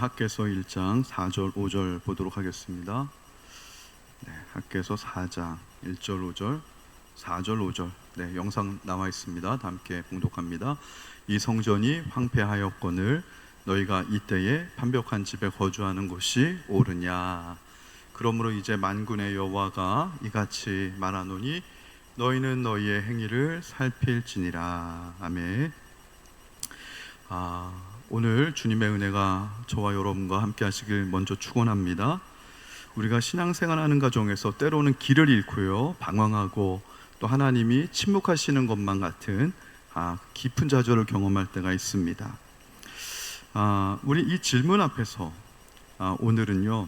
학개서 1장 4절 5절 보도록 하겠습니다. 학개서 4장 1절 5절 4절 5절 영상 나와 있습니다. 다 함께 봉독합니다. 이 성전이 황폐하였거늘 너희가 이때에 판벽한 집에 거주하는 것이 옳으냐. 그러므로 이제 만군의 여호와가 이같이 말하노니 너희는 너희의 행위를 살필지니라. 아멘. 오늘 주님의 은혜가 저와 여러분과 함께 하시길 먼저 축원합니다. 우리가 신앙생활하는 과정에서 때로는 길을 잃고요, 방황하고 또 하나님이 침묵하시는 것만 같은 깊은 좌절을 경험할 때가 있습니다. 우리 이 질문 앞에서 오늘은요,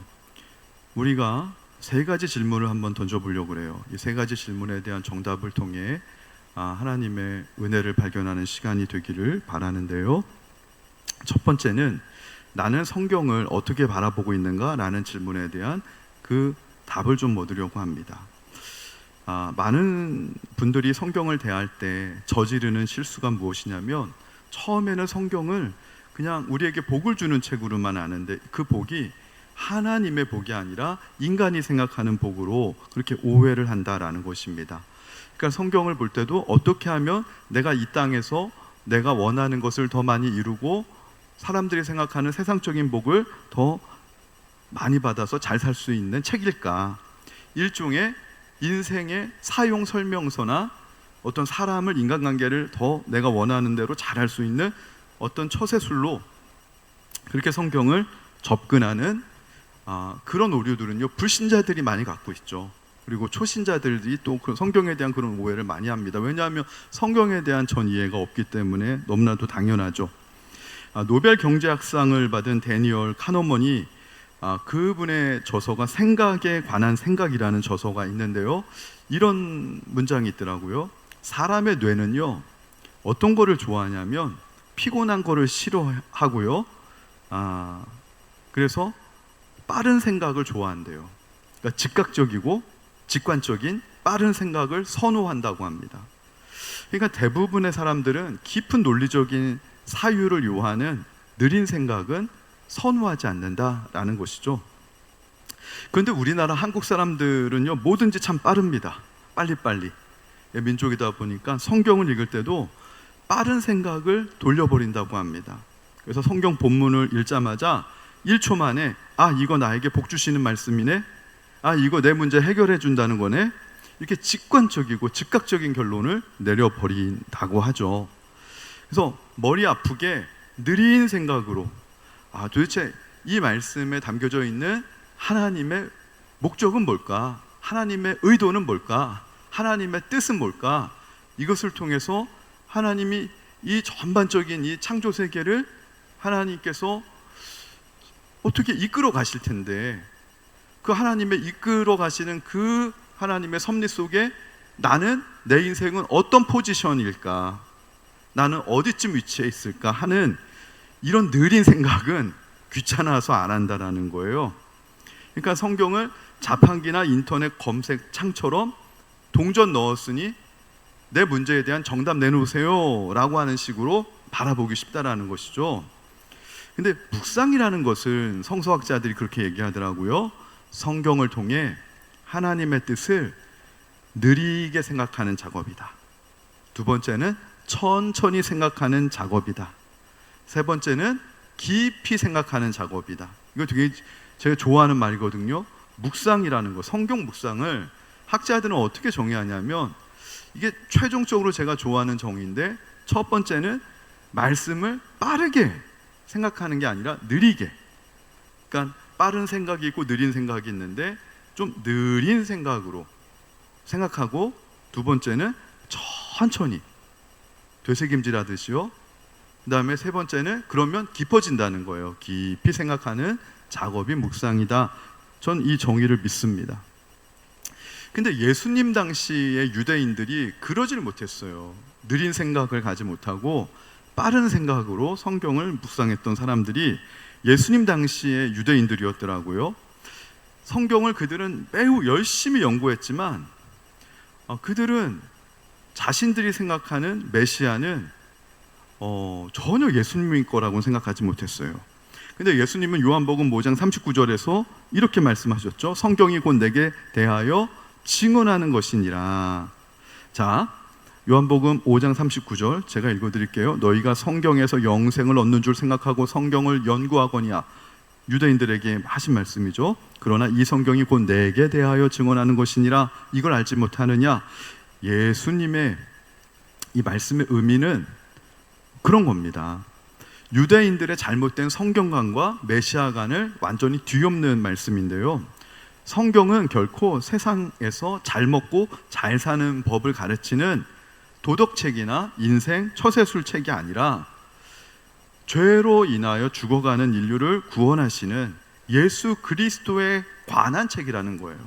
우리가 세 가지 질문을 한번 던져보려고 그래요. 이 세 가지 질문에 대한 정답을 통해 하나님의 은혜를 발견하는 시간이 되기를 바라는데요. 첫 번째는 나는 성경을 어떻게 바라보고 있는가? 라는 질문에 대한 그 답을 좀 얻으려고 합니다. 많은 분들이 성경을 대할 때 저지르는 실수가 무엇이냐면, 처음에는 성경을 그냥 우리에게 복을 주는 책으로만 아는데 그 복이 하나님의 복이 아니라 인간이 생각하는 복으로 그렇게 오해를 한다라는 것입니다. 그러니까 성경을 볼 때도 어떻게 하면 내가 이 땅에서 내가 원하는 것을 더 많이 이루고 사람들이 생각하는 세상적인 복을 더 많이 받아서 잘 살 수 있는 책일까? 일종의 인생의 사용 설명서나 어떤 사람을, 인간관계를 더 내가 원하는 대로 잘할 수 있는 어떤 처세술로 그렇게 성경을 접근하는 그런 오류들은요, 불신자들이 많이 갖고 있죠. 그리고 초신자들이 또 성경에 대한 그런 오해를 많이 합니다. 왜냐하면 성경에 대한 전 이해가 없기 때문에 너무나도 당연하죠. 노벨 경제학상을 받은 데니얼 카너먼이 그분의 저서가 생각에 관한 생각이라는 저서가 있는데요, 이런 문장이 있더라고요. 사람의 뇌는요, 어떤 거를 좋아하냐면 피곤한 거를 싫어하고요, 그래서 빠른 생각을 좋아한대요. 그러니까 즉각적이고 직관적인 빠른 생각을 선호한다고 합니다. 그러니까 대부분의 사람들은 깊은 논리적인 사유를 요하는 느린 생각은 선호하지 않는다라는 것이죠. 그런데 우리나라 한국 사람들은요, 뭐든지 참 빠릅니다. 빨리빨리 민족이다 보니까 성경을 읽을 때도 빠른 생각을 돌려버린다고 합니다. 그래서 성경 본문을 읽자마자 1초 만에 이거 나에게 복 주시는 말씀이네, 이거 내 문제 해결해 준다는 거네, 이렇게 직관적이고 즉각적인 결론을 내려버린다고 하죠. 그래서 머리 아프게 느린 생각으로 도대체 이 말씀에 담겨져 있는 하나님의 목적은 뭘까? 하나님의 의도는 뭘까? 하나님의 뜻은 뭘까? 이것을 통해서 하나님이 이 전반적인 이 창조 세계를 하나님께서 어떻게 이끌어 가실 텐데, 그 하나님의 이끌어 가시는 그 하나님의 섭리 속에 나는, 내 인생은 어떤 포지션일까? 나는 어디쯤 위치해 있을까? 하는 이런 느린 생각은 귀찮아서 안 한다라는 거예요. 그러니까 성경을 자판기나 인터넷 검색 창처럼 동전 넣었으니 내 문제에 대한 정답 내놓으세요 라고 하는 식으로 바라보기 쉽다라는 것이죠. 근데 묵상이라는 것은 성서학자들이 그렇게 얘기하더라고요. 성경을 통해 하나님의 뜻을 느리게 생각하는 작업이다. 두 번째는 천천히 생각하는 작업이다. 세 번째는 깊이 생각하는 작업이다. 이거 되게 제가 좋아하는 말이거든요. 묵상이라는 거, 성경 묵상을 학자들은 어떻게 정의하냐면, 이게 최종적으로 제가 좋아하는 정의인데, 첫 번째는 말씀을 빠르게 생각하는 게 아니라 느리게, 그러니까 빠른 생각이 있고 느린 생각이 있는데 좀 느린 생각으로 생각하고, 두 번째는 천천히 되새김질하듯이요. 그 다음에 세 번째는 그러면 깊어진다는 거예요. 깊이 생각하는 작업이 묵상이다. 전 이 정의를 믿습니다. 근데 예수님 당시의 유대인들이 그러지를 못했어요. 느린 생각을 가지 못하고 빠른 생각으로 성경을 묵상했던 사람들이 예수님 당시의 유대인들이었더라고요. 성경을 그들은 매우 열심히 연구했지만 그들은 자신들이 생각하는 메시아는 전혀 예수님의 거라고 생각하지 못했어요. 근데 예수님은 요한복음 5장 39절에서 이렇게 말씀하셨죠. 성경이 곧 내게 대하여 증언하는 것이니라. 자, 요한복음 5장 39절 제가 읽어드릴게요. 너희가 성경에서 영생을 얻는 줄 생각하고 성경을 연구하거니와, 유대인들에게 하신 말씀이죠. 그러나 이 성경이 곧 내게 대하여 증언하는 것이니라. 이걸 알지 못하느냐? 예수님의 이 말씀의 의미는 그런 겁니다. 유대인들의 잘못된 성경관과 메시아관을 완전히 뒤엎는 말씀인데요, 성경은 결코 세상에서 잘 먹고 잘 사는 법을 가르치는 도덕책이나 인생 처세술책이 아니라 죄로 인하여 죽어가는 인류를 구원하시는 예수 그리스도에 관한 책이라는 거예요.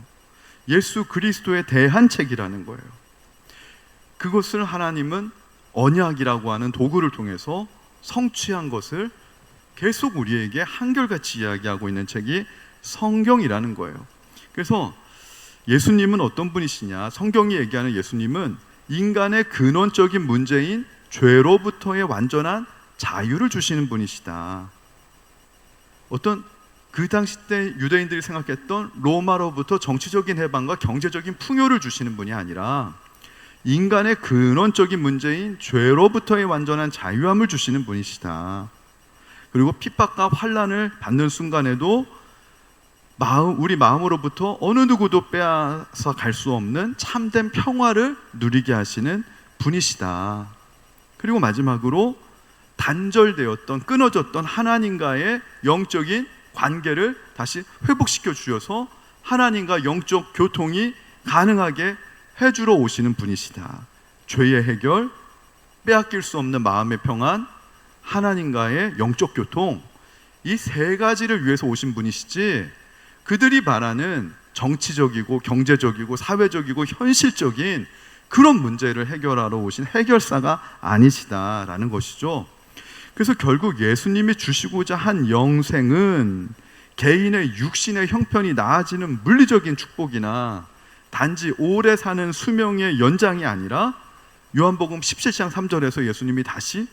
예수 그리스도에 대한 책이라는 거예요. 그것을 하나님은 언약이라고 하는 도구를 통해서 성취한 것을 계속 우리에게 한결같이 이야기하고 있는 책이 성경이라는 거예요. 그래서 예수님은 어떤 분이시냐? 성경이 얘기하는 예수님은 인간의 근원적인 문제인 죄로부터의 완전한 자유를 주시는 분이시다. 어떤 그 당시 때 유대인들이 생각했던 로마로부터 정치적인 해방과 경제적인 풍요를 주시는 분이 아니라 인간의 근원적인 문제인 죄로부터의 완전한 자유함을 주시는 분이시다. 그리고 핍박과 환난을 받는 순간에도 우리 마음으로부터 어느 누구도 빼앗아 갈 수 없는 참된 평화를 누리게 하시는 분이시다. 그리고 마지막으로 단절되었던, 끊어졌던 하나님과의 영적인 관계를 다시 회복시켜 주셔서 하나님과 영적 교통이 가능하게 해주러 오시는 분이시다. 죄의 해결, 빼앗길 수 없는 마음의 평안, 하나님과의 영적 교통, 이 세 가지를 위해서 오신 분이시지, 그들이 바라는 정치적이고 경제적이고 사회적이고 현실적인 그런 문제를 해결하러 오신 해결사가 아니시다라는 것이죠. 그래서 결국 예수님이 주시고자 한 영생은 개인의 육신의 형편이 나아지는 물리적인 축복이나 단지 오래 사는 수명의 연장이 아니라 요한복음 17장 3절에서 예수님이 다시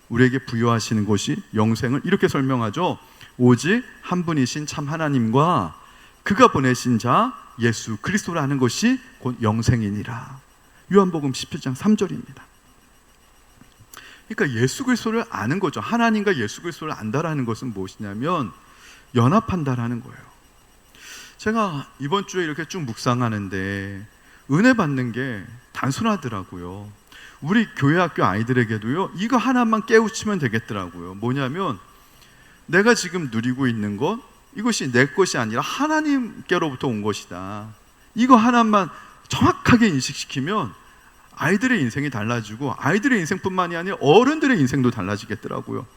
우리에게 부여하시는 것이 영생을 이렇게 설명하죠. 오직 한 분이신 참 하나님과 그가 보내신 자 예수 그리스도라는 것이 곧 영생이니라. 요한복음 17장 3절입니다. 그러니까 예수 그리스도를 아는 거죠. 하나님과 예수 그리스도를 안다라는 것은 무엇이냐면 연합한다라는 거예요. 제가 이번 주에 이렇게 쭉 묵상하는데 은혜 받는 게 단순하더라고요. 우리 교회 학교 아이들에게도요, 이거 하나만 깨우치면 되겠더라고요. 뭐냐면 내가 지금 누리고 있는 것, 이것이 내 것이 아니라 하나님께로부터 온 것이다. 이거 하나만 정확하게 인식시키면 아이들의 인생이 달라지고 아이들의 인생뿐만이 아니라 어른들의 인생도 달라지겠더라고요.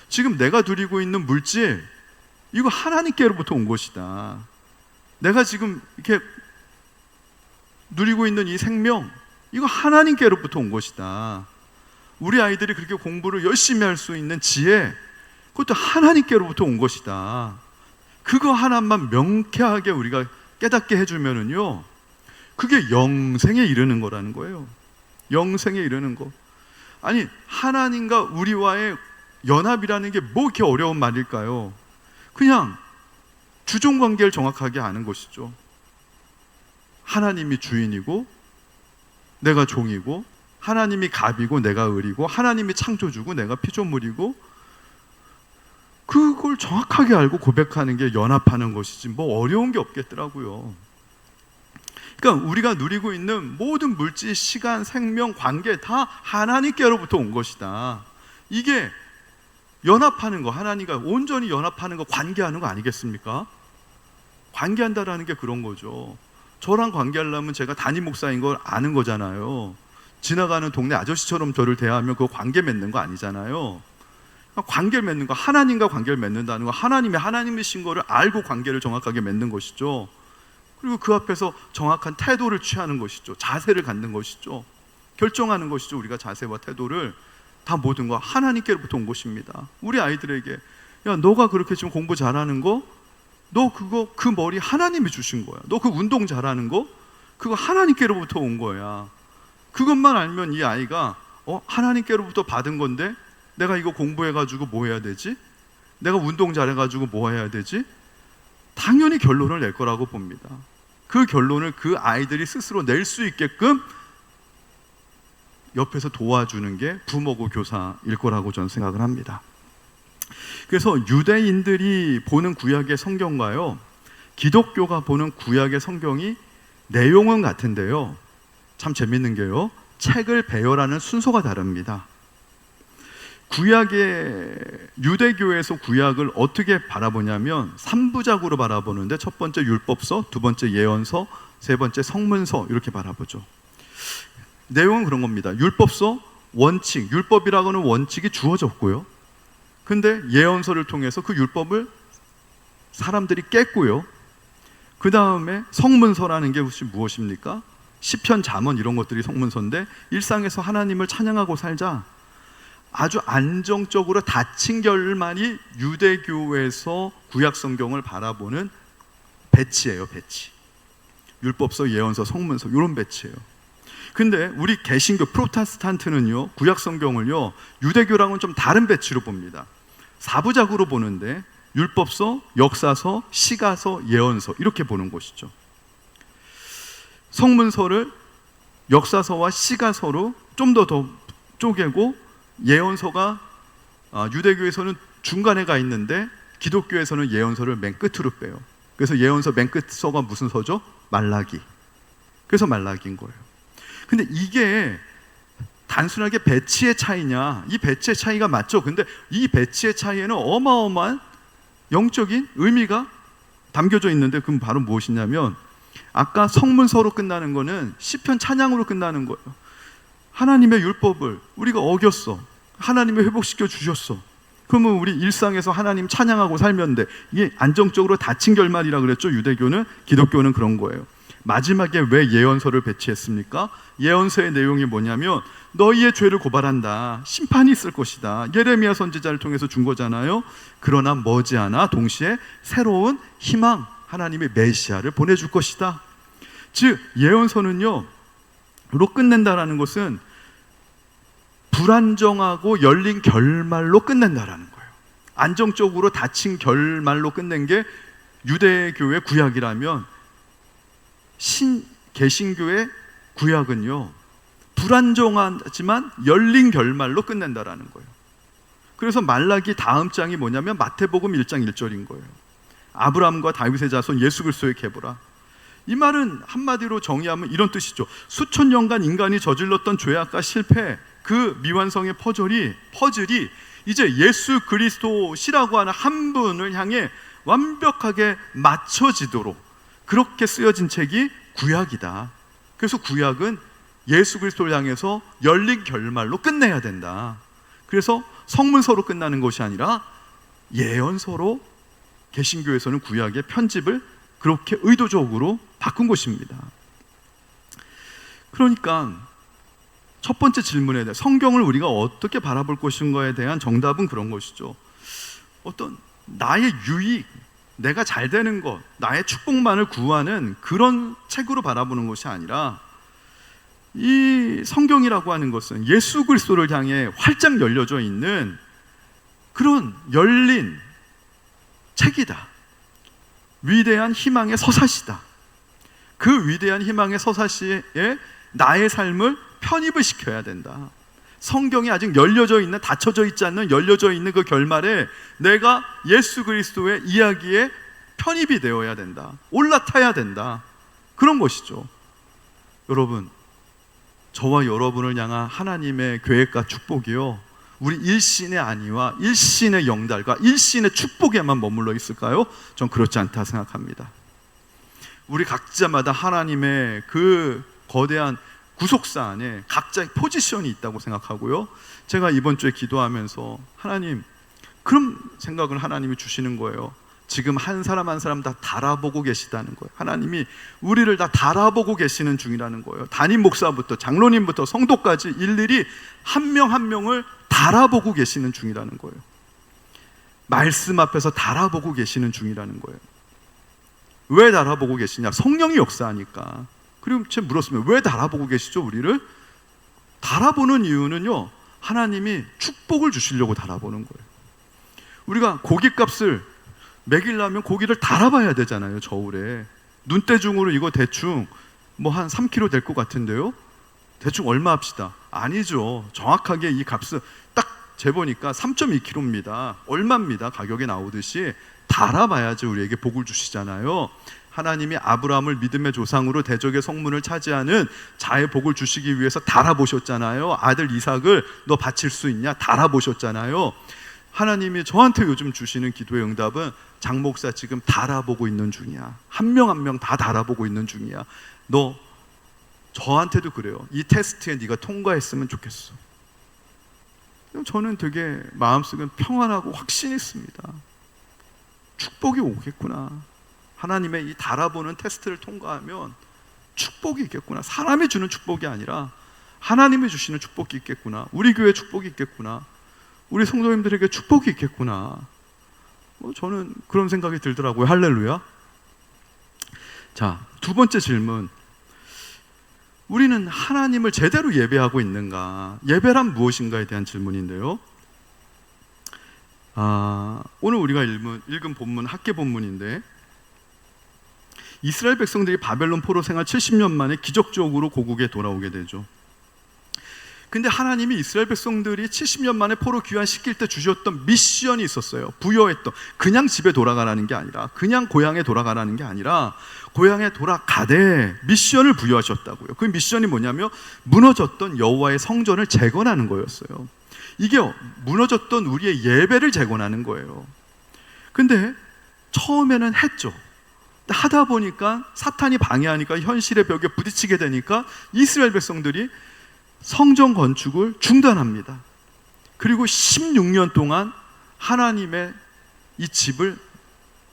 지금 내가 누리고 있는 물질, 이거 하나님께로부터 온 것이다. 내가 지금 이렇게 누리고 있는 이 생명, 이거 하나님께로부터 온 것이다. 우리 아이들이 그렇게 공부를 열심히 할 수 있는 지혜, 그것도 하나님께로부터 온 것이다. 그거 하나만 명쾌하게 우리가 깨닫게 해주면은요, 그게 영생에 이르는 거라는 거예요. 영생에 이르는 거. 아니, 하나님과 우리와의 연합이라는 게 뭐 이렇게 어려운 말일까요? 그냥 주종관계를 정확하게 아는 것이죠. 하나님이 주인이고 내가 종이고, 하나님이 갑이고 내가 을이고, 하나님이 창조주고 내가 피조물이고, 그걸 정확하게 알고 고백하는 게 연합하는 것이지 뭐 어려운 게 없겠더라고요. 그러니까 우리가 누리고 있는 모든 물질, 시간, 생명, 관계 다 하나님께로부터 온 것이다. 이게 연합하는 거, 하나님과 온전히 연합하는 거, 관계하는 거 아니겠습니까? 관계한다라는 게 그런 거죠. 저랑 관계하려면 제가 담임 목사인 걸 아는 거잖아요. 지나가는 동네 아저씨처럼 저를 대하면 그거 관계 맺는 거 아니잖아요. 관계를 맺는 거, 하나님과 관계를 맺는다는 거, 하나님이 하나님이신 거를 알고 관계를 정확하게 맺는 것이죠. 그리고 그 앞에서 정확한 태도를 취하는 것이죠. 자세를 갖는 것이죠. 결정하는 것이죠. 우리가 자세와 태도를 다 모든 거 하나님께로부터 온 것입니다. 우리 아이들에게, 야, 너가 그렇게 지금 공부 잘하는 거, 너 그거 그 머리 하나님이 주신 거야. 너 그 운동 잘하는 거, 그거 하나님께로부터 온 거야. 그것만 알면 이 아이가 하나님께로부터 받은 건데 내가 이거 공부해가지고 뭐 해야 되지? 내가 운동 잘해가지고 뭐 해야 되지? 당연히 결론을 낼 거라고 봅니다. 그 결론을 그 아이들이 스스로 낼 수 있게끔 옆에서 도와주는 게 부모고 교사일 거라고 저는 생각을 합니다. 그래서 유대인들이 보는 구약의 성경과요, 기독교가 보는 구약의 성경이 내용은 같은데요, 참 재밌는 게요, 책을 배열하는 순서가 다릅니다. 구약의 유대교에서 구약을 어떻게 바라보냐면 3부작으로 바라보는데, 첫 번째 율법서, 두 번째 예언서, 세 번째 성문서, 이렇게 바라보죠. 내용은 그런 겁니다. 율법서 원칙, 율법이라고는 원칙이 주어졌고요, 근데 예언서를 통해서 그 율법을 사람들이 깼고요, 그 다음에 성문서라는 게 무엇입니까? 시편, 잠언 이런 것들이 성문서인데, 일상에서 하나님을 찬양하고 살자, 아주 안정적으로 닫힌 결말이 유대교에서 구약 성경을 바라보는 배치예요. 배치. 율법서, 예언서, 성문서, 이런 배치예요. 근데 우리 개신교 프로테스탄트는요, 구약 성경을요, 유대교랑은 좀 다른 배치로 봅니다. 4부작으로 보는데 율법서, 역사서, 시가서, 예언서, 이렇게 보는 것이죠. 성문서를 역사서와 시가서로 좀 더 쪼개고, 예언서가 유대교에서는 중간에 가 있는데 기독교에서는 예언서를 맨 끝으로 빼요. 그래서 예언서 맨 끝서가 무슨 서죠? 말라기. 그래서 말라기인 거예요. 근데 이게 단순하게 배치의 차이냐? 이 배치의 차이가 맞죠. 근데 이 배치의 차이에는 어마어마한 영적인 의미가 담겨져 있는데, 그럼 바로 무엇이냐면, 아까 성문서로 끝나는 거는 시편 찬양으로 끝나는 거예요. 하나님의 율법을 우리가 어겼어, 하나님이 회복시켜 주셨어, 그러면 우리 일상에서 하나님 찬양하고 살면 돼. 이게 안정적으로 닫힌 결말이라 그랬죠, 유대교는. 기독교는 그런 거예요. 마지막에 왜 예언서를 배치했습니까? 예언서의 내용이 뭐냐면, 너희의 죄를 고발한다, 심판이 있을 것이다, 예레미야 선지자를 통해서 준 거잖아요. 그러나 머지않아 동시에 새로운 희망, 하나님의 메시아를 보내줄 것이다. 즉 예언서는요, 로 끝낸다라는 것은 불안정하고 열린 결말로 끝낸다라는 거예요. 안정적으로 닫힌 결말로 끝낸 게 유대교의 구약이라면, 개신교의 구약은요, 불안정하지만 열린 결말로 끝낸다라는 거예요. 그래서 말라기 다음 장이 뭐냐면 마태복음 1장 1절인 거예요. 아브라함과 다윗의 자손 예수 그리스도의 계보라. 이 말은 한마디로 정의하면 이런 뜻이죠. 수천 년간 인간이 저질렀던 죄악과 실패, 그 미완성의 퍼즐이 이제 예수 그리스도시라고 하는 한 분을 향해 완벽하게 맞춰지도록 그렇게 쓰여진 책이 구약이다. 그래서 구약은 예수 그리스도를 향해서 열린 결말로 끝내야 된다. 그래서 성문서로 끝나는 것이 아니라 예언서로 개신교에서는 구약의 편집을 그렇게 의도적으로 바꾼 것입니다. 그러니까 첫 번째 질문에 대해 성경을 우리가 어떻게 바라볼 것인가에 대한 정답은 그런 것이죠. 어떤 나의 유익, 내가 잘 되는 것, 나의 축복만을 구하는 그런 책으로 바라보는 것이 아니라, 이 성경이라고 하는 것은 예수 그리스도를 향해 활짝 열려져 있는 그런 열린 책이다. 위대한 희망의 서사시다. 그 위대한 희망의 서사시에 나의 삶을 편입을 시켜야 된다. 성경이 아직 열려져 있는, 닫혀져 있지 않는 열려져 있는 그 결말에 내가 예수 그리스도의 이야기에 편입이 되어야 된다. 올라타야 된다. 그런 것이죠. 여러분, 저와 여러분을 향한 하나님의 계획과 축복이요, 우리 일신의 안위와 일신의 영달과 일신의 축복에만 머물러 있을까요? 전 그렇지 않다 생각합니다. 우리 각자마다 하나님의 그 거대한 구속사 안에 각자의 포지션이 있다고 생각하고요, 제가 이번 주에 기도하면서 하나님, 그런 생각을 하나님이 주시는 거예요. 지금 한 사람 한 사람 다 달아보고 계시다는 거예요. 하나님이 우리를 다 달아보고 계시는 중이라는 거예요. 담임 목사부터 장로님부터 성도까지 일일이 한 명 한 명을 달아보고 계시는 중이라는 거예요. 말씀 앞에서 달아보고 계시는 중이라는 거예요. 왜 달아보고 계시냐? 성령이 역사하니까. 그리고 제가 물었으면 왜 달아보고 계시죠, 우리를? 달아보는 이유는요, 하나님이 축복을 주시려고 달아보는 거예요. 우리가 고깃값을 매기려면 고기를 달아봐야 되잖아요. 저울에 눈대중으로 이거 대충 뭐 한 3kg 될 것 같은데요, 대충 얼마 합시다. 아니죠. 정확하게 이 값을 딱 재보니까 3.2kg입니다. 얼마입니다. 가격이 나오듯이 달아봐야지 우리에게 복을 주시잖아요. 하나님이 아브라함을 믿음의 조상으로 대적의 성문을 차지하는 자의 복을 주시기 위해서 달아보셨잖아요. 아들 이삭을 너 바칠 수 있냐? 달아보셨잖아요. 하나님이 저한테 요즘 주시는 기도의 응답은, 장 목사 지금 달아보고 있는 중이야. 한 명 한 명 다 달아보고 있는 중이야. 너 저한테도 그래요. 이 테스트에 네가 통과했으면 좋겠어. 저는 되게 마음속은 평안하고 확신했습니다. 축복이 오겠구나. 하나님의 이 달아보는 테스트를 통과하면 축복이 있겠구나. 사람이 주는 축복이 아니라 하나님이 주시는 축복이 있겠구나. 우리 교회 축복이 있겠구나. 우리 성도님들에게 축복이 있겠구나. 저는 그런 생각이 들더라고요. 할렐루야. 자, 두 번째 질문. 우리는 하나님을 제대로 예배하고 있는가? 예배란 무엇인가에 대한 질문인데요. 오늘 우리가 읽은 본문, 학계 본문인데, 이스라엘 백성들이 바벨론 포로 생활 70년 만에 기적적으로 고국에 돌아오게 되죠. 근데 하나님이 이스라엘 백성들이 70년 만에 포로 귀환시킬 때 주셨던 미션이 있었어요. 부여했던, 그냥 집에 돌아가라는 게 아니라, 그냥 고향에 돌아가라는 게 아니라 고향에 돌아가되 미션을 부여하셨다고요. 그 미션이 뭐냐면 무너졌던 여호와의 성전을 재건하는 거였어요. 이게 무너졌던 우리의 예배를 재건하는 거예요. 근데 처음에는 했죠. 하다 보니까 사탄이 방해하니까 현실의 벽에 부딪히게 되니까 이스라엘 백성들이 성전 건축을 중단합니다. 그리고 16년 동안 하나님의 이 집을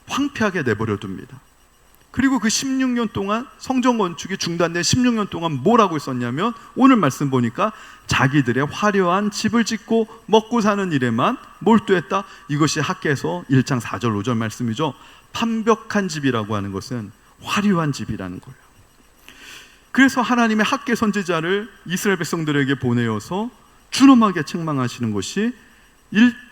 황폐하게 내버려 둡니다. 그리고 그 16년 동안, 성전 건축이 중단된 16년 동안 뭐라고 있었냐면, 오늘 말씀 보니까 자기들의 화려한 집을 짓고 먹고 사는 일에만 몰두했다. 이것이 학개서 1장 4절 5절 말씀이죠. 판벽한 집이라고 하는 것은 화려한 집이라는 거예요. 그래서 하나님의 학개 선지자를 이스라엘 백성들에게 보내어서 준엄하게 책망하시는 것이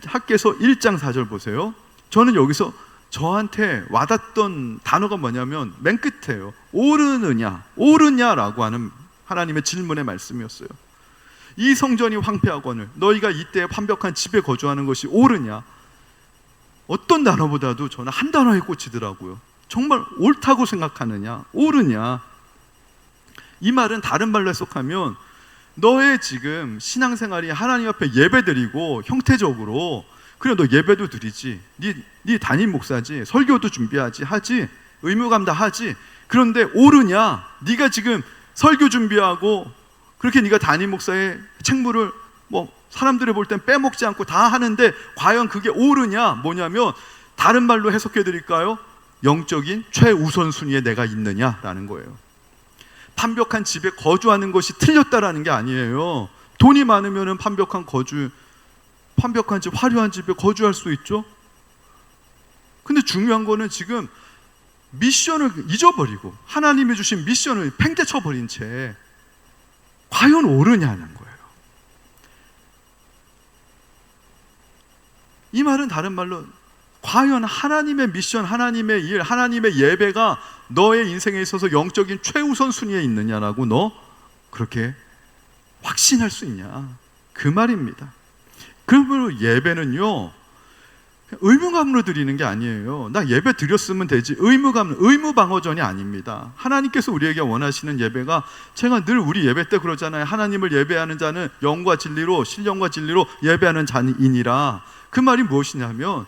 학개서 1장 4절 보세요. 저는 여기서 저한테 와닿던 단어가 뭐냐면 맨 끝에요. 옳으냐라고 하는 하나님의 질문의 말씀이었어요. 이 성전이 황폐하거늘 너희가 이때 완벽한 집에 거주하는 것이 옳으냐? 어떤 단어보다도 저는 한 단어에 꽂히더라고요. 정말 옳다고 생각하느냐? 옳으냐? 이 말은 다른 말로 해석하면, 너의 지금 신앙생활이 하나님 앞에 예배드리고 형태적으로, 그래 너 예배도 드리지, 네 담임 목사지, 설교도 준비하지, 하지, 의무감 다 하지. 그런데 옳으냐? 네가 지금 설교 준비하고 그렇게 네가 담임 목사의 책무를 사람들이 볼 땐 빼먹지 않고 다 하는데 과연 그게 옳으냐? 뭐냐면 다른 말로 해석해 드릴까요? 영적인 최우선순위에 내가 있느냐라는 거예요. 판벽한 집에 거주하는 것이 틀렸다라는 게 아니에요. 돈이 많으면 판벽한 집, 화려한 집에 거주할 수 있죠. 근데 중요한 거는 지금 미션을 잊어버리고 하나님이 주신 미션을 팽개쳐버린 채 과연 옳으냐는 거예요. 이 말은 다른 말로 과연 하나님의 미션, 하나님의 일, 하나님의 예배가 너의 인생에 있어서 영적인 최우선 순위에 있느냐라고 너 그렇게 확신할 수 있냐, 그 말입니다. 그러므로 예배는요, 의무감으로 드리는 게 아니에요. 나 예배 드렸으면 되지, 의무방어전이 아닙니다. 하나님께서 우리에게 원하시는 예배가, 제가 늘 우리 예배 때 그러잖아요. 하나님을 예배하는 자는 영과 진리로, 신령과 진리로 예배하는 자이니라. 그 말이 무엇이냐면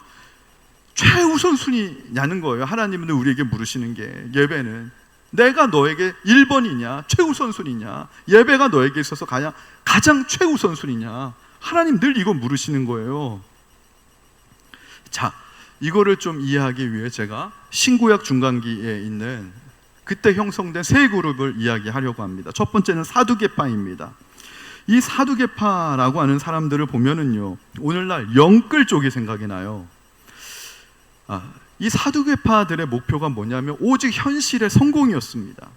최우선순위냐는 거예요. 하나님은 우리에게 물으시는 게, 예배는 내가 너에게 1번이냐 최우선순위냐, 예배가 너에게 있어서 가장 최우선순위냐, 하나님 늘 이거 물으시는 거예요. 자, 이거를 좀 이해하기 위해 제가 신구약 중간기에 있는 그때 형성된 세 그룹을 이야기하려고 합니다. 첫 번째는 사두개파입니다. 이 사두개파라고 하는 사람들을 보면은요, 오늘날 영끌 쪽이 생각이 나요. 이 사두개파들의 목표가 뭐냐면 오직 현실의 성공이었습니다.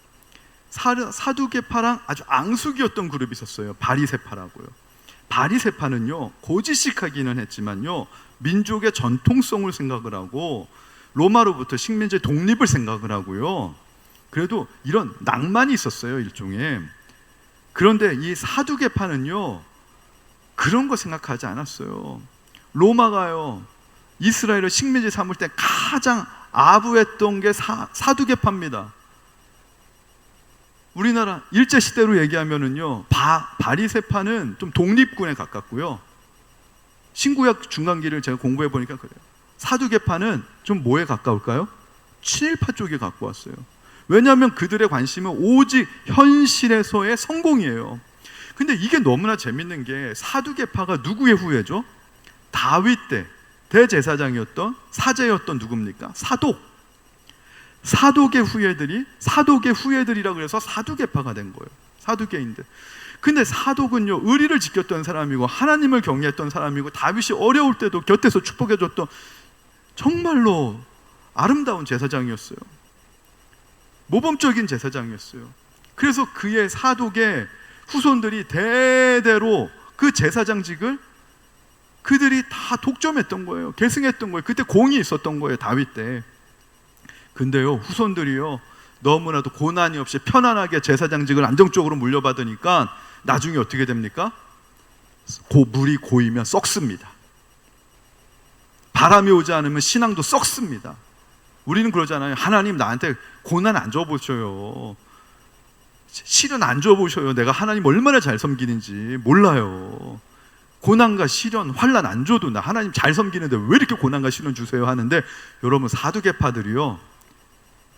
사두개파랑 아주 앙숙이었던 그룹이 있었어요. 바리새파라고요. 바리새파는요, 고지식하기는 했지만요, 민족의 전통성을 생각을 하고 로마로부터 식민지 독립을 생각을 하고요, 그래도 이런 낭만이 있었어요, 일종의. 그런데 이 사두개파는요, 그런 거 생각하지 않았어요. 로마가요, 이스라엘을 식민지 삼을 때 가장 아부했던 게 사두개파입니다. 우리나라 일제시대로 얘기하면은요, 바리새파는 좀 독립군에 가깝고요, 신구약 중간기를 제가 공부해 보니까 그래요. 사두개파는 좀 뭐에 가까울까요? 친일파 쪽에 갖고 왔어요. 왜냐하면 그들의 관심은 오직 현실에서의 성공이에요. 근데 이게 너무나 재밌는 게, 사두개파가 누구의 후예죠? 다윗 때 대제사장이었던 사제였던 누굽니까? 사독의 후예들이라고 해서 사두개파가 된 거예요. 사두개인데, 근데 사독은요, 의리를 지켰던 사람이고 하나님을 경외했던 사람이고 다윗이 어려울 때도 곁에서 축복해줬던 정말로 아름다운 제사장이었어요. 모범적인 제사장이었어요. 그래서 그의 사독의 후손들이 대대로 그 제사장직을 그들이 다 독점했던 거예요. 계승했던 거예요. 그때 공이 있었던 거예요, 다윗 때. 근데요, 후손들이요, 너무나도 고난이 없이 편안하게 제사장직을 안정적으로 물려받으니까 나중에 어떻게 됩니까? 물이 고이면 썩습니다. 바람이 오지 않으면 신앙도 썩습니다. 우리는 그러잖아요. 하나님 나한테 고난 안 줘보셔요. 시련 안 줘보셔요. 내가 하나님 얼마나 잘 섬기는지 몰라요. 고난과 시련, 환난 안 줘도 나 하나님 잘 섬기는데 왜 이렇게 고난과 시련 주세요 하는데, 여러분, 사두개파들이요,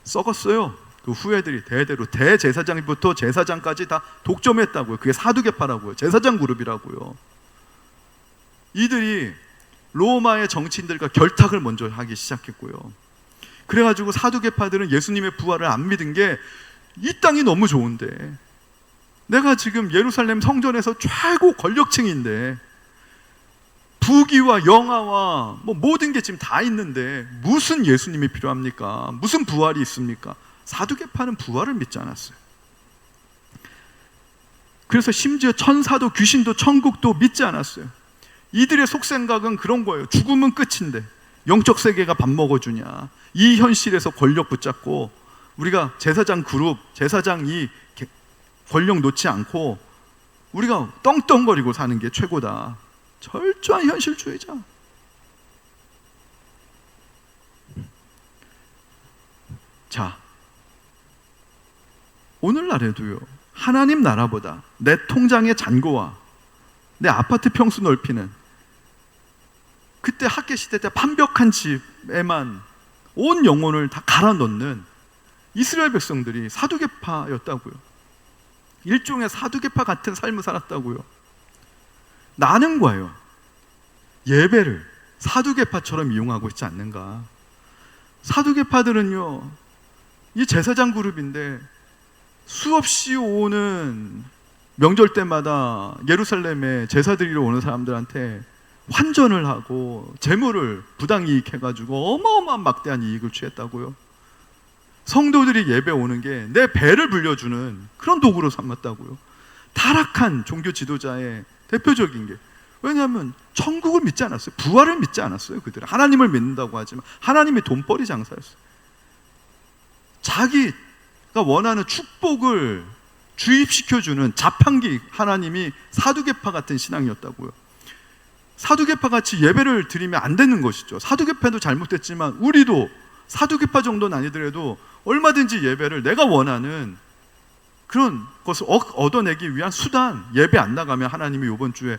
썩었어요. 그 후예들이 대대로 대제사장부터 제사장까지 다 독점했다고요. 그게 사두개파라고요. 제사장 그룹이라고요. 이들이 로마의 정치인들과 결탁을 먼저 하기 시작했고요. 그래가지고 사두개파들은 예수님의 부활을 안 믿은 게, 이 땅이 너무 좋은데, 내가 지금 예루살렘 성전에서 최고 권력층인데, 부귀와 영화와 뭐 모든 게 지금 다 있는데 무슨 예수님이 필요합니까? 무슨 부활이 있습니까? 사두개파는 부활을 믿지 않았어요. 그래서 심지어 천사도 귀신도 천국도 믿지 않았어요. 이들의 속생각은 그런 거예요. 죽음은 끝인데 영적 세계가 밥 먹어주냐, 이 현실에서 권력 붙잡고 우리가 제사장 그룹, 제사장 이 권력 놓지 않고 우리가 떵떵거리고 사는 게 최고다. 철저한 현실주의자. 자, 오늘날에도요, 하나님 나라보다 내 통장의 잔고와 내 아파트 평수 넓이는, 그때 학계 시대 때 반벽한 집에만 온 영혼을 다 갈아 넣는 이스라엘 백성들이 사두개파였다고요. 일종의 사두개파 같은 삶을 살았다고요. 나는 과연 예배를 사두개파처럼 이용하고 있지 않는가? 사두개파들은요, 이 제사장 그룹인데 수없이 오는 명절 때마다 예루살렘에 제사 드리러 오는 사람들한테 환전을 하고 재물을 부당이익해가지고 어마어마한 막대한 이익을 취했다고요. 성도들이 예배 오는 게 내 배를 불려주는 그런 도구로 삼았다고요. 타락한 종교 지도자의 대표적인 게, 왜냐하면 천국을 믿지 않았어요. 부활을 믿지 않았어요. 그들은 하나님을 믿는다고 하지만 하나님이 돈벌이 장사였어요. 자기가 원하는 축복을 주입시켜주는 자판기 하나님이 사두개파 같은 신앙이었다고요. 사두개파 같이 예배를 드리면 안 되는 것이죠. 사두개파도 잘못됐지만 우리도 사두개파 정도는 아니더라도 얼마든지 예배를 내가 원하는 그런 것을 얻어내기 위한 수단, 예배 안 나가면 하나님이 이번 주에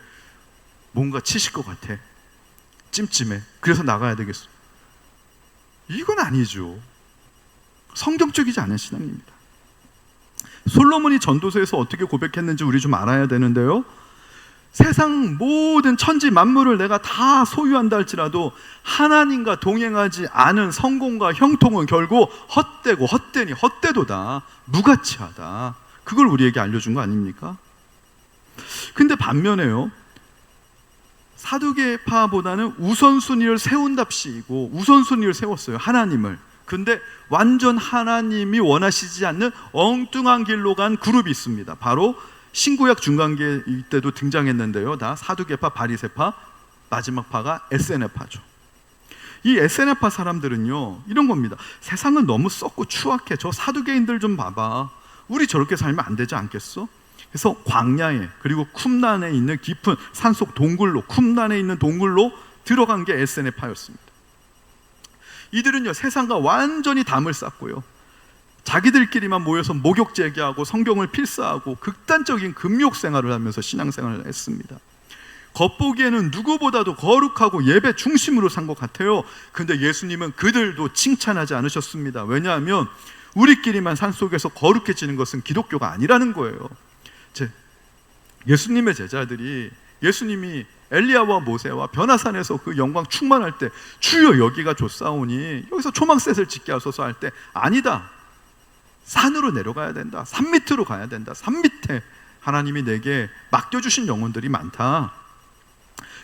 뭔가 치실 것 같아, 찜찜해, 그래서 나가야 되겠어. 이건 아니죠. 성경적이지 않은 신앙입니다. 솔로몬이 전도서에서 어떻게 고백했는지 우리 좀 알아야 되는데요, 세상 모든 천지 만물을 내가 다 소유한다 할지라도 하나님과 동행하지 않은 성공과 형통은 결국 헛되고 헛되니 헛되도다, 무가치하다. 그걸 우리에게 알려준 거 아닙니까? 근데 반면에요, 사두개파보다는 우선순위를 세운답시고 우선순위를 세웠어요, 하나님을. 근데 완전 하나님이 원하시지 않는 엉뚱한 길로 간 그룹이 있습니다. 바로 신구약 중간계 이때도 등장했는데요. 다 사두개파, 바리새파, 마지막 파가 에세네파죠. 이 에세네파 사람들은요, 이런 겁니다. 세상은 너무 썩고 추악해. 저 사두개인들 좀 봐봐. 우리 저렇게 살면 안 되지 않겠어? 그래서 광야에, 그리고 쿰란에 있는 깊은 산속 동굴로, 쿰란에 있는 동굴로 들어간 게 에세네파였습니다. 이들은요, 세상과 완전히 담을 쌌고요, 자기들끼리만 모여서 목욕 제기하고 성경을 필사하고 극단적인 금욕 생활을 하면서 신앙생활을 했습니다. 겉보기에는 누구보다도 거룩하고 예배 중심으로 산 것 같아요. 근데 예수님은 그들도 칭찬하지 않으셨습니다. 왜냐하면 우리끼리만 산속에서 거룩해지는 것은 기독교가 아니라는 거예요. 예수님의 제자들이, 예수님이 엘리야와 모세와 변화산에서 그 영광 충만할 때 주여 여기가 좋사오니 여기서 초막셋을 짓게 하소서 할 때, 아니다, 산으로 내려가야 된다, 산 밑으로 가야 된다, 산 밑에 하나님이 내게 맡겨주신 영혼들이 많다.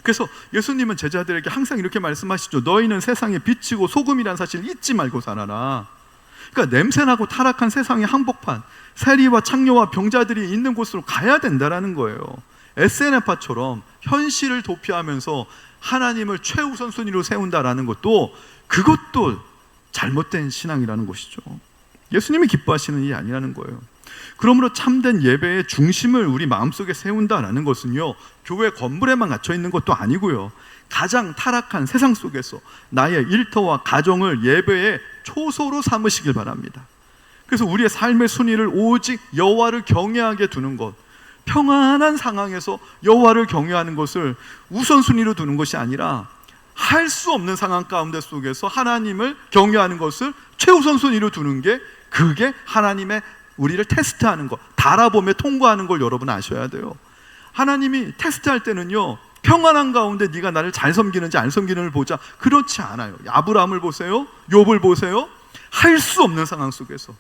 그래서 예수님은 제자들에게 항상 이렇게 말씀하시죠. 너희는 세상의 빛이고 소금이라는 사실을 잊지 말고 살아라. 그러니까 냄새나고 타락한 세상의 한복판, 세리와 창녀와 병자들이 있는 곳으로 가야 된다라는 거예요. 에세네파처럼 현실을 도피하면서 하나님을 최우선 순위로 세운다라는 것도, 그것도 잘못된 신앙이라는 것이죠. 예수님이 기뻐하시는 일이 아니라는 거예요. 그러므로 참된 예배의 중심을 우리 마음속에 세운다라는 것은요, 교회 건물에만 갇혀 있는 것도 아니고요, 가장 타락한 세상 속에서 나의 일터와 가정을 예배의 초소로 삼으시길 바랍니다. 그래서 우리의 삶의 순위를 오직 여호와를 경외하게 두는 것, 평안한 상황에서 여호와를 경외하는 것을 우선순위로 두는 것이 아니라 할 수 없는 상황 가운데 속에서 하나님을 경외하는 것을 최우선 순위로 두는 게, 그게 하나님의 우리를 테스트하는 것, 달아보며 통과하는 걸 여러분 아셔야 돼요. 하나님이 테스트할 때는요, 평안한 가운데 네가 나를 잘 섬기는지 안 섬기는지를 보자, 그렇지 않아요. 아브라함을 보세요, 욥을 보세요. 할 수 없는 상황 속에서,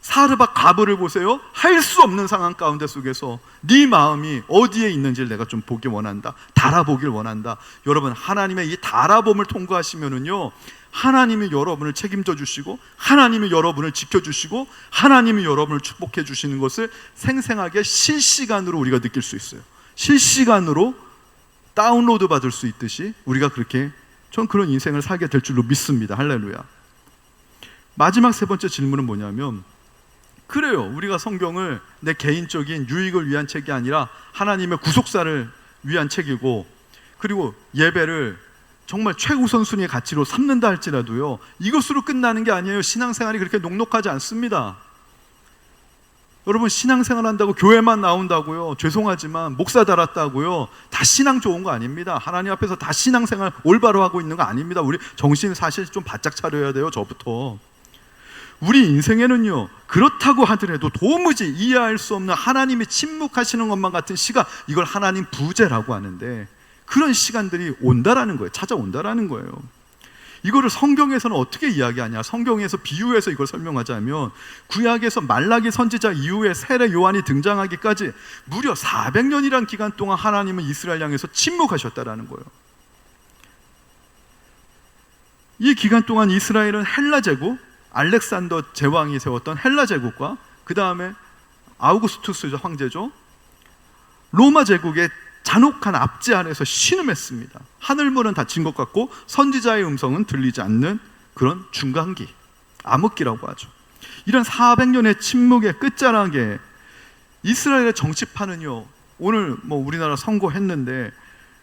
사르밧 가브를 보세요. 할 수 없는 상황 가운데 속에서 네 마음이 어디에 있는지를 내가 좀 보기 원한다, 달아보길 원한다. 여러분, 하나님의 이 달아봄을 통과하시면은요, 하나님이 여러분을 책임져 주시고, 하나님이 여러분을 지켜주시고, 하나님이 여러분을 축복해 주시는 것을 생생하게 실시간으로 우리가 느낄 수 있어요. 실시간으로 다운로드 받을 수 있듯이 우리가 그렇게, 전 그런 인생을 살게 될 줄로 믿습니다. 할렐루야. 마지막 세 번째 질문은 뭐냐면, 그래요, 우리가 성경을 내 개인적인 유익을 위한 책이 아니라 하나님의 구속사를 위한 책이고, 그리고 예배를 정말 최우선순위의 가치로 삼는다 할지라도요, 이것으로 끝나는 게 아니에요. 신앙생활이 그렇게 녹록하지 않습니다. 여러분, 신앙생활 한다고 교회만 나온다고요, 죄송하지만 목사 달았다고요 다 신앙 좋은 거 아닙니다. 하나님 앞에서 다 신앙생활 올바로 하고 있는 거 아닙니다. 우리 정신 사실 좀 바짝 차려야 돼요. 저부터. 우리 인생에는요, 그렇다고 하더라도 도무지 이해할 수 없는 하나님이 침묵하시는 것만 같은 시간, 이걸 하나님 부재라고 하는데, 그런 시간들이 온다라는 거예요. 찾아온다라는 거예요. 이거를 성경에서는 어떻게 이야기하냐, 성경에서 비유해서 이걸 설명하자면, 구약에서 말라기 선지자 이후에 세례 요한이 등장하기까지 무려 400년이란 기간 동안 하나님은 이스라엘 향해서 침묵하셨다라는 거예요. 이 기간 동안 이스라엘은 헬라 제국, 알렉산더 제왕이 세웠던 헬라 제국과, 그 다음에 아우구스투스 황제죠, 로마 제국의 잔혹한 압제 아래서 신음했습니다. 하늘문은 닫힌 것 같고 선지자의 음성은 들리지 않는 그런 중간기, 암흑기라고 하죠. 이런 400년의 침묵의 끝자락에 이스라엘의 정치판은요, 오늘 우리나라 선거했는데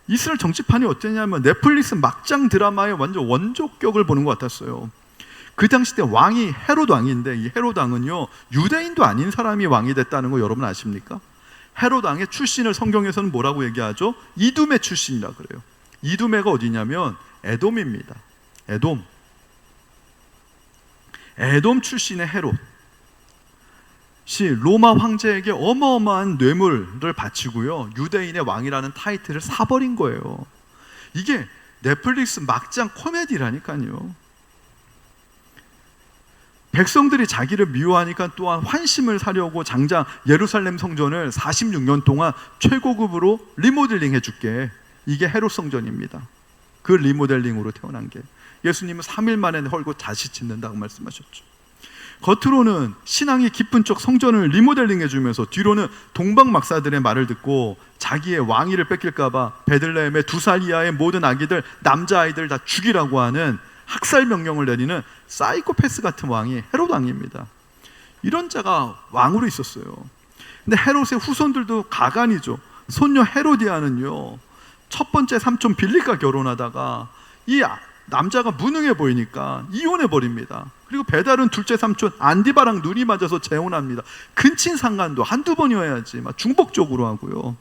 이스라엘 정치판이 어땠냐면 넷플릭스 막장 드라마의 완전 원조격을 보는 것 같았어요. 그 당시 때 왕이 헤롯 왕인데, 이 헤롯 왕은요, 유대인도 아닌 사람이 왕이 됐다는 거 여러분 아십니까? 헤롯 왕의 출신을 성경에서는 뭐라고 얘기하죠? 이두메 출신이라 그래요. 이두메가 어디냐면 에돔입니다. 에돔 출신의 헤롯이 로마 황제에게 어마어마한 뇌물을 바치고요, 유대인의 왕이라는 타이틀을 사버린 거예요. 이게 넷플릭스 막장 코미디라니까요. 백성들이 자기를 미워하니까 또한 환심을 사려고 장자 예루살렘 성전을 46년 동안 최고급으로 리모델링 해줄게, 이게 헤롯 성전입니다. 그 리모델링으로 태어난 게, 예수님은 3일 만에 헐고 다시 짓는다고 말씀하셨죠. 겉으로는 신앙이 깊은 쪽 성전을 리모델링 해주면서 뒤로는 동방막사들의 말을 듣고 자기의 왕위를 뺏길까봐 베들레헴의 2살 이하의 모든 아기들, 남자아이들 다 죽이라고 하는 학살 명령을 내리는 사이코패스 같은 왕이 헤롯 왕입니다. 이런 자가 왕으로 있었어요. 근데 헤롯의 후손들도 가관이죠. 손녀 헤로디아는요, 첫 번째 삼촌 빌립과 결혼하다가 이 남자가 무능해 보이니까 이혼해 버립니다. 그리고 배달은 둘째 삼촌 안디바랑 눈이 맞아서 재혼합니다. 근친상간도 한두 번이어야지 막 중복적으로 하고요.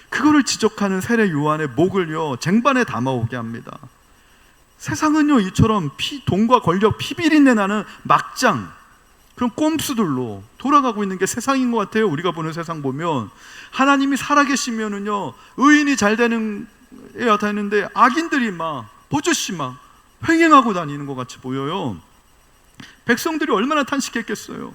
그거를 지적하는 세례 요한의 목을요 쟁반에 담아오게 합니다. 세상은요 이처럼 돈과 권력, 피비린내 나는 막장, 그런 꼼수들로 돌아가고 있는 게 세상인 것 같아요. 우리가 보는 세상 보면 하나님이 살아계시면은요 의인이 잘 되는야 되는데 악인들이 막 버젓이 막 횡행하고 다니는 것 같이 보여요. 백성들이 얼마나 탄식했겠어요.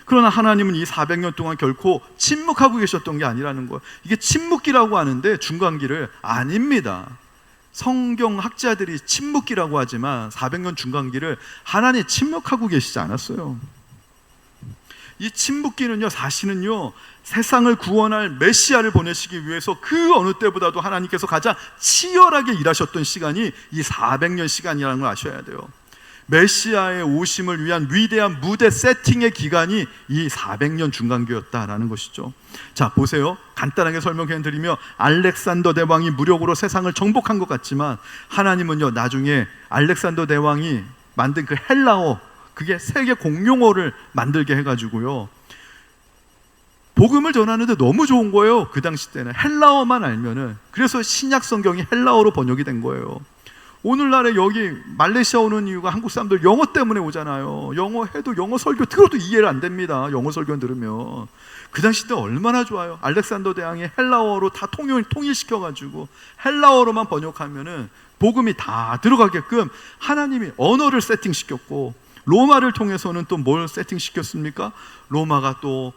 그러나 하나님은 이 400년 동안 결코 침묵하고 계셨던 게 아니라는 거예요. 이게 침묵기라고 하는데 중간기를 아닙니다. 성경학자들이 침묵기라고 하지만 400년 중간기를 하나님 침묵하고 계시지 않았어요. 이 침묵기는요 사실은요 세상을 구원할 메시아를 보내시기 위해서 그 어느 때보다도 하나님께서 가장 치열하게 일하셨던 시간이 이 400년 시간이라는 걸 아셔야 돼요. 메시아의 오심을 위한 위대한 무대 세팅의 기간이 이 400년 중간기였다라는 것이죠. 자 보세요. 간단하게 설명해 드리며 알렉산더 대왕이 무력으로 세상을 정복한 것 같지만 하나님은요 나중에 알렉산더 대왕이 만든 그 헬라어, 그게 세계 공용어를 만들게 해가지고요 복음을 전하는데 너무 좋은 거예요. 그 당시 때는 헬라어만 알면은. 그래서 신약 성경이 헬라어로 번역이 된 거예요. 오늘날에 여기 말레이시아 오는 이유가 한국 사람들 영어 때문에 오잖아요. 영어 해도 영어 설교 들어도 이해를 안 됩니다. 영어 설교 들으면. 그 당시 때 얼마나 좋아요. 알렉산더 대왕이 헬라어로 다 통일시켜가지고 헬라어로만 번역하면은 복음이 다 들어가게끔 하나님이 언어를 세팅시켰고, 로마를 통해서는 또 뭘 세팅시켰습니까? 로마가 또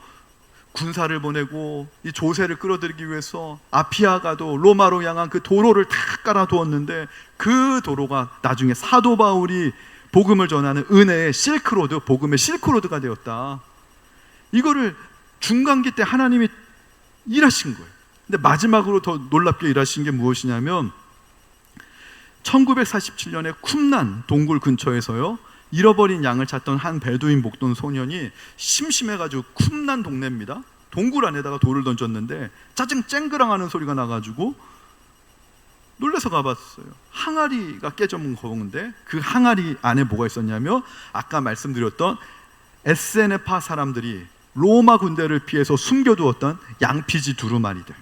군사를 보내고 이 조세를 끌어들이기 위해서 아피아가도 로마로 향한 그 도로를 다 깔아두었는데 그 도로가 나중에 사도 바울이 복음을 전하는 은혜의 실크로드, 복음의 실크로드가 되었다. 이거를 중간기 때 하나님이 일하신 거예요. 근데 마지막으로 더 놀랍게 일하신 게 무엇이냐면 1947년에 쿰난 동굴 근처에서요 잃어버린 양을 찾던 한 베두인 목돈 소년이 심심해가지고 쿰난 동네입니다. 동굴 안에다가 돌을 던졌는데 짜증 쨍그랑하는 소리가 나가지고 놀라서 가봤어요. 항아리가 깨져먹는데 그 항아리 안에 뭐가 있었냐면 아까 말씀드렸던 에세네파 사람들이 로마 군대를 피해서 숨겨두었던 양피지 두루마리들,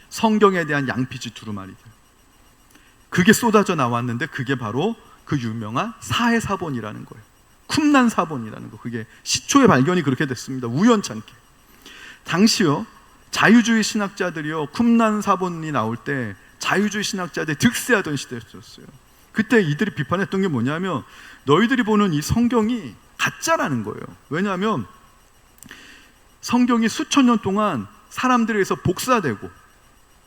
성경에 대한 양피지 두루마리들, 그게 쏟아져 나왔는데 그게 바로 그 유명한 사해사본이라는 거예요. 쿰난 사본이라는 거. 그게 시초의 발견이 그렇게 됐습니다. 우연찮게. 당시요 자유주의 신학자들이요 쿰난 사본이 나올 때 자유주의 신학자들이 득세하던 시대였어요. 그때 이들이 비판했던 게 뭐냐면 너희들이 보는 이 성경이 가짜라는 거예요. 왜냐하면 성경이 수천 년 동안 사람들에 의해서 복사되고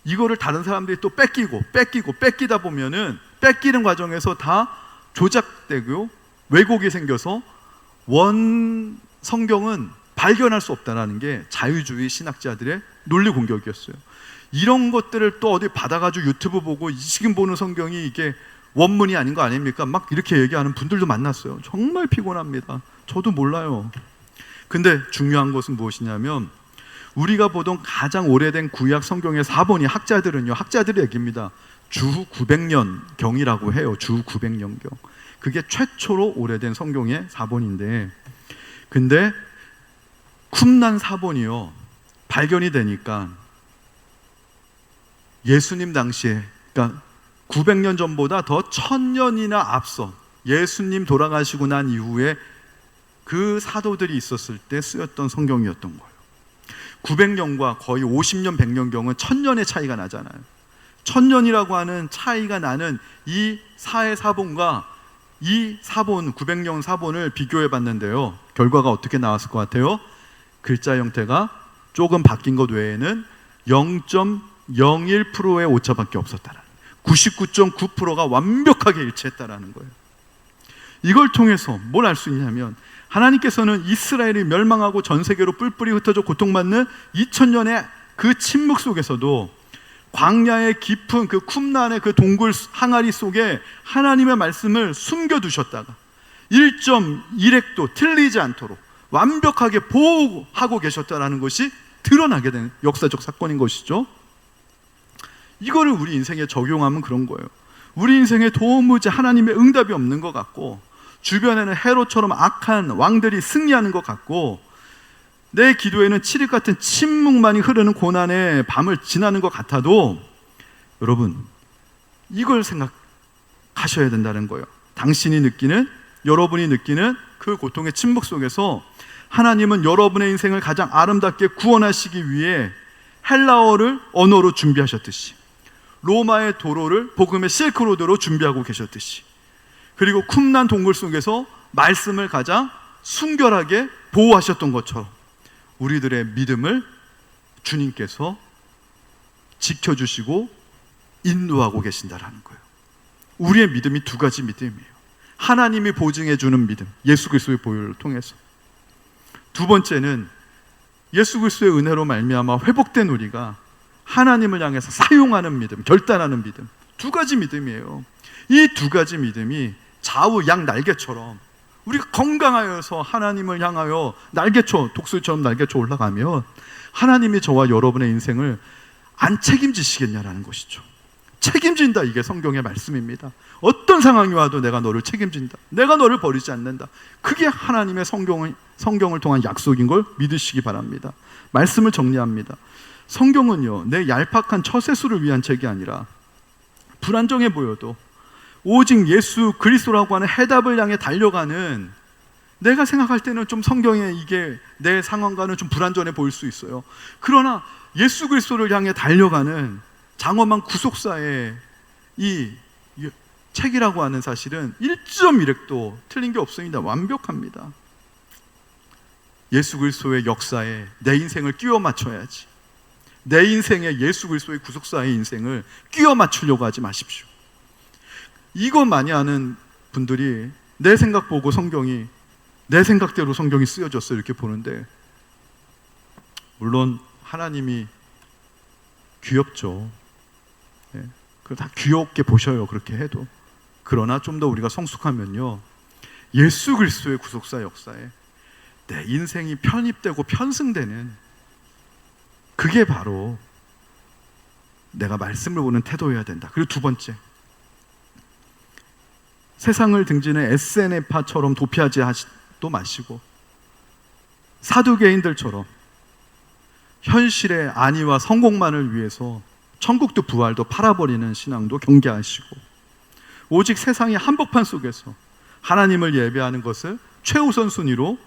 이거를 다른 사람들이 또 뺏기다 보면은 뺏기는 과정에서 다 조작되고 왜곡이 생겨서 원 성경은 발견할 수 없다는 게 자유주의 신학자들의 논리 공격이었어요. 이런 것들을 또 어디 받아가지고 유튜브 보고 지금 보는 성경이 이게 원문이 아닌 거 아닙니까? 막 이렇게 얘기하는 분들도 만났어요. 정말 피곤합니다. 저도 몰라요. 근데 중요한 것은 무엇이냐면 우리가 보던 가장 오래된 구약 성경의 사본이 학자들의 얘기입니다. 주 900년경이라고 해요. 주 900년경. 그게 최초로 오래된 성경의 사본인데, 근데 쿰난 사본이요 발견이 되니까 예수님 당시에, 그러니까 900년 전보다 더 1000년이나 앞서 예수님 돌아가시고 난 이후에 그 사도들이 있었을 때 쓰였던 성경이었던 거예요. 900년과 거의 50년, 100년경은 1000년의 차이가 나잖아요. 1000년이라고 하는 차이가 나는 이 사해사본과 이 사본, 900년 사본을 비교해 봤는데요, 결과가 어떻게 나왔을 것 같아요? 글자 형태가 조금 바뀐 것 외에는 0.01%의 오차밖에 없었다라는, 99.9%가 완벽하게 일치했다라는 거예요. 이걸 통해서 뭘 알 수 있냐면 하나님께서는 이스라엘이 멸망하고 전 세계로 뿔뿔이 흩어져 고통받는 2000년의 그 침묵 속에서도 광야의 깊은 그 쿰란의 그 동굴 항아리 속에 하나님의 말씀을 숨겨두셨다가 1.1획도 틀리지 않도록 완벽하게 보호하고 계셨다는 것이 드러나게 되는 역사적 사건인 것이죠. 이거를 우리 인생에 적용하면 그런 거예요. 우리 인생에 도무지 하나님의 응답이 없는 것 같고, 주변에는 헤롯처럼 악한 왕들이 승리하는 것 같고, 내 기도에는 칠흑 같은 침묵만이 흐르는 고난의 밤을 지나는 것 같아도, 여러분 이걸 생각하셔야 된다는 거예요. 당신이 느끼는, 여러분이 느끼는 그 고통의 침묵 속에서 하나님은 여러분의 인생을 가장 아름답게 구원하시기 위해 헬라어를 언어로 준비하셨듯이, 로마의 도로를 복음의 실크로드로 준비하고 계셨듯이, 그리고 쿰란 동굴 속에서 말씀을 가장 순결하게 보호하셨던 것처럼 우리들의 믿음을 주님께서 지켜주시고 인도하고 계신다라는 거예요. 우리의 믿음이 두 가지 믿음이에요. 하나님이 보증해 주는 믿음, 예수 그리스도의 보혈을 통해서. 두 번째는 예수 그리스도의 은혜로 말미암아 회복된 우리가 하나님을 향해서 사용하는 믿음, 결단하는 믿음. 두 가지 믿음이에요. 이 두 가지 믿음이 좌우 양 날개처럼 우리가 건강하여서 하나님을 향하여 날개쳐, 독수리처럼 날개쳐 올라가면 하나님이 저와 여러분의 인생을 안 책임지시겠냐라는 것이죠. 책임진다, 이게 성경의 말씀입니다. 어떤 상황이 와도 내가 너를 책임진다, 내가 너를 버리지 않는다. 그게 하나님의 성경을 통한 약속인 걸 믿으시기 바랍니다. 말씀을 정리합니다. 성경은요, 내 얄팍한 처세술을 위한 책이 아니라 불안정해 보여도 오직 예수 그리스도라고 하는 해답을 향해 달려가는, 내가 생각할 때는 좀 성경에 이게 내 상황과는 좀 불완전해 보일 수 있어요. 그러나 예수 그리스도를 향해 달려가는 장엄한 구속사의 이 책이라고 하는 사실은 1.1획도 틀린 게 없습니다. 완벽합니다. 예수 그리스도의 역사에 내 인생을 끼워 맞춰야지. 내 인생에 예수 그리스도의 구속사의 인생을 끼워 맞추려고 하지 마십시오. 이거 많이 아는 분들이 내 생각 보고 성경이, 내 생각대로 성경이 쓰여졌어 이렇게 보는데, 물론 하나님이 귀엽죠. 다 귀엽게 보셔요, 그렇게 해도. 그러나 좀 더 우리가 성숙하면요, 예수 그리스도의 구속사 역사에 내 인생이 편입되고 편승되는, 그게 바로 내가 말씀을 보는 태도여야 된다. 그리고 두 번째, 세상을 등지는 SNF파처럼 도피하지도 마시고 사두개인들처럼 현실의 안위와 성공만을 위해서 천국도 부활도 팔아버리는 신앙도 경계하시고, 오직 세상의 한복판 속에서 하나님을 예배하는 것을 최우선 순위로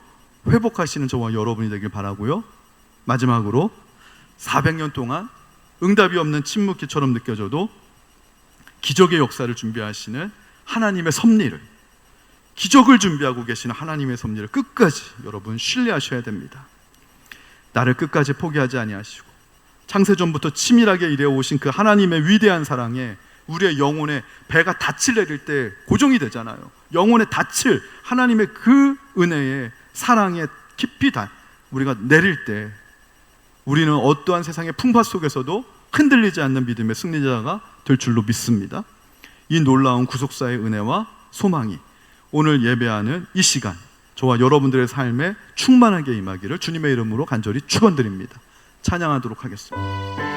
회복하시는 저와 여러분이 되길 바라고요. 마지막으로 400년 동안 응답이 없는 침묵기처럼 느껴져도 기적의 역사를 준비하시는 하나님의 섭리를, 기적을 준비하고 계시는 하나님의 섭리를 끝까지 여러분 신뢰하셔야 됩니다. 나를 끝까지 포기하지 아니하시고 창세전부터 치밀하게 일해오신 그 하나님의 위대한 사랑에 우리의 영혼의 배가 닻을 내릴 때 고정이 되잖아요. 영혼의 닻을 하나님의 그 은혜의 사랑에 깊이 우리가 내릴 때 우리는 어떠한 세상의 풍파 속에서도 흔들리지 않는 믿음의 승리자가 될 줄로 믿습니다. 이 놀라운 구속사의 은혜와 소망이 오늘 예배하는 이 시간 저와 여러분들의 삶에 충만하게 임하기를 주님의 이름으로 간절히 축원드립니다. 찬양하도록 하겠습니다.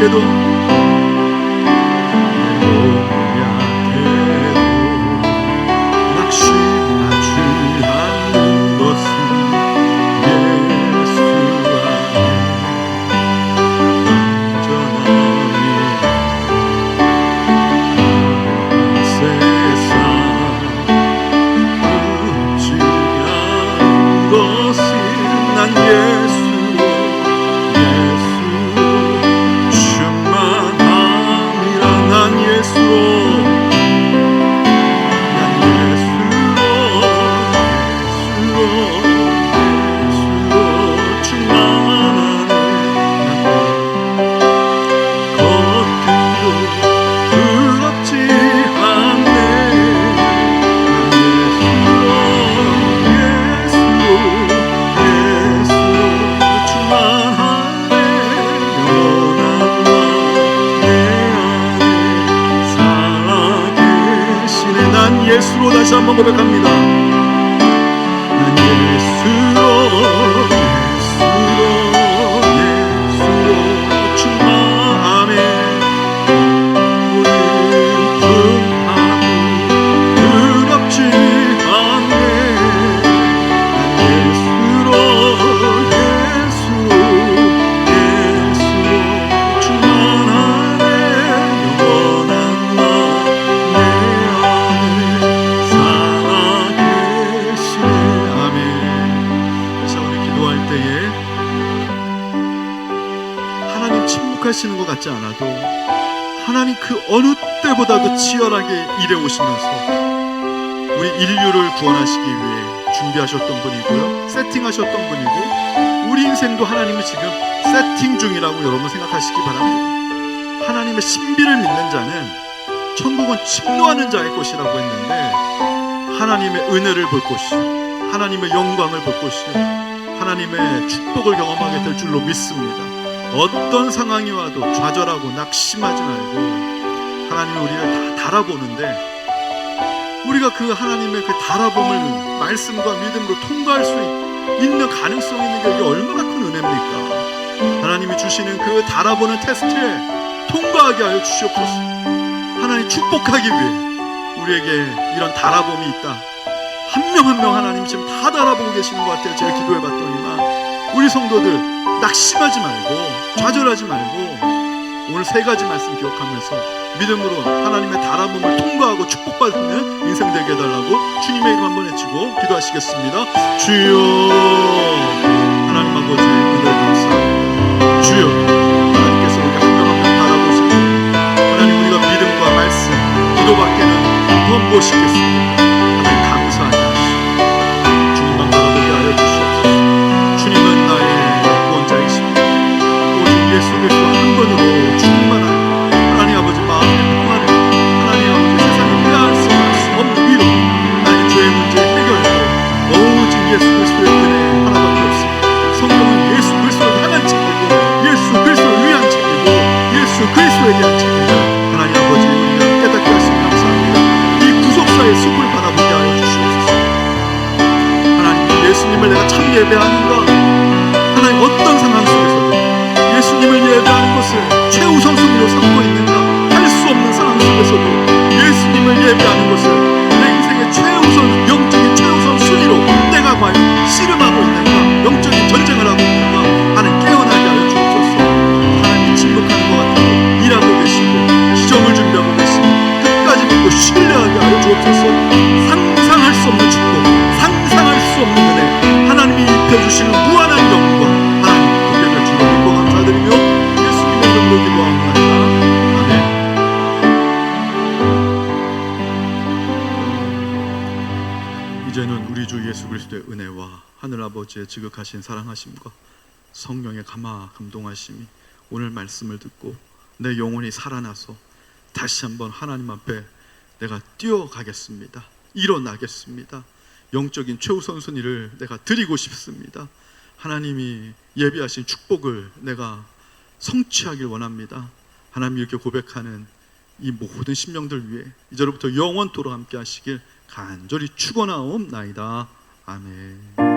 약해도 낙심하지 않는 것은 예수 안에 안전하니 세상 웃지 않는 것은 난 예수 충만함이라. 난 예수로 예수로 다시 한번 고백합니다. 난 예수로 충만함에 우린 분하고 두렵지 않네. 난 예수로 충만함에 영원한 하시는 것 같지 않아도 하나님 그 어느 때보다도 치열하게 일해 오시면서 우리 인류를 구원하시기 위해 준비하셨던 분이고요, 세팅하셨던 분이고, 우리 인생도 하나님이 지금 세팅 중이라고 여러분 생각하시기 바랍니다. 하나님의 신비를 믿는 자는 천국은 침노하는 자의 것이라고 했는데, 하나님의 은혜를 볼 것이요, 하나님의 영광을 볼 것이요, 하나님의 축복을 경험하게 될 줄로 믿습니다. 어떤 상황이 와도 좌절하고 낙심하지 말고 하나님이 우리를 다 달아보는데, 우리가 그 하나님의 그 달아봄을 말씀과 믿음으로 통과할 수 있는 가능성이 있는 게 이게 얼마나 큰 은혜입니까? 하나님이 주시는 그 달아보는 테스트에 통과하게 하여 주시옵소서. 하나님 축복하기 위해 우리에게 이런 달아봄이 있다. 한 명 한 명 하나님 지금 다 달아보고 계시는 것 같아요. 제가 기도해 봤더니만 우리 성도들 낙심하지 말고 좌절하지 말고 오늘 세 가지 말씀 기억하면서 믿음으로 하나님의 달아봄을 통과하고 축복받는 인생 되게 해달라고 주님의 이름 한번 외치고 기도하시겠습니다. 주여, 하나님 아버지 은혜를 감사합니다. 주여, 하나님께서 우리 한 명 한 명 바라보시고 하나님 우리가 믿음과 말씀 기도밖에는 무엇 있겠습니까? 하나님 감사하니 하시고 주님만 바라보게 하여 주시옵소서. 주님은 나의 구원자이십니다. 오직 예수 그리스도 한 분으로 충만한 하나님 아버지 마음의 평안을, 하나님 아버지 세상에 빼앗을 수 없는 위로 나의 죄의 문제 해결하고 오직 예수 그리스도의 은혜 하나밖에 없습니다. 성경은 예수 그리스도를 향한 책이고 예수 그리스도를 위한 책이고 예수 그리스도에 대한 책이고, 하나님 아버지 우리가 깨닫게 하시니 감사합니다. 이 구속사의 숲을 바라보게 하여 주시옵소서. 하나님 예수님을 내가 참 예배하는가? 하나님 어떤 상황 속에서도 예수님을 예배하는 것을 최우선순위로 삼고 있는가? 할 수 없는 상황 속에서도 예수님을 예배하는 것을 내 인생의 최우선, 영적인 최우선 순위로 내가 과연 씨름하고 있는가? 영적인 전쟁을 하고 있는가? 하나님 깨어나게 하여 주옵소서. 하나님이 침묵하는 것 같아도 일하고 계시고 기적을 준비하고 계시고 끝까지 믿고 신뢰하게 하여 주옵소서. 상상할 수 없는 축복, 상상할 수 없는 은혜, 하나님이 입혀주시는 무한한 영광 하나님 보게 될 줄로 믿고 감사드리며 예수님의 이름으로 기도합니다. 아멘. 이제는 우리 주 예수 그리스도의 은혜와 하늘아버지의 지극하신 사랑하심과 성령의 감화 감동하심이 오늘 말씀을 듣고 내 영혼이 살아나서 다시 한번 하나님 앞에 내가 뛰어가겠습니다. 일어나겠습니다. 영적인 최우선 순위를 내가 드리고 싶습니다. 하나님이 예비하신 축복을 내가 성취하길 원합니다. 하나님 이렇게 고백하는 이 모든 심령들 위해 이제로부터 영원토록 함께 하시길 간절히 축원하옵나이다. 아멘.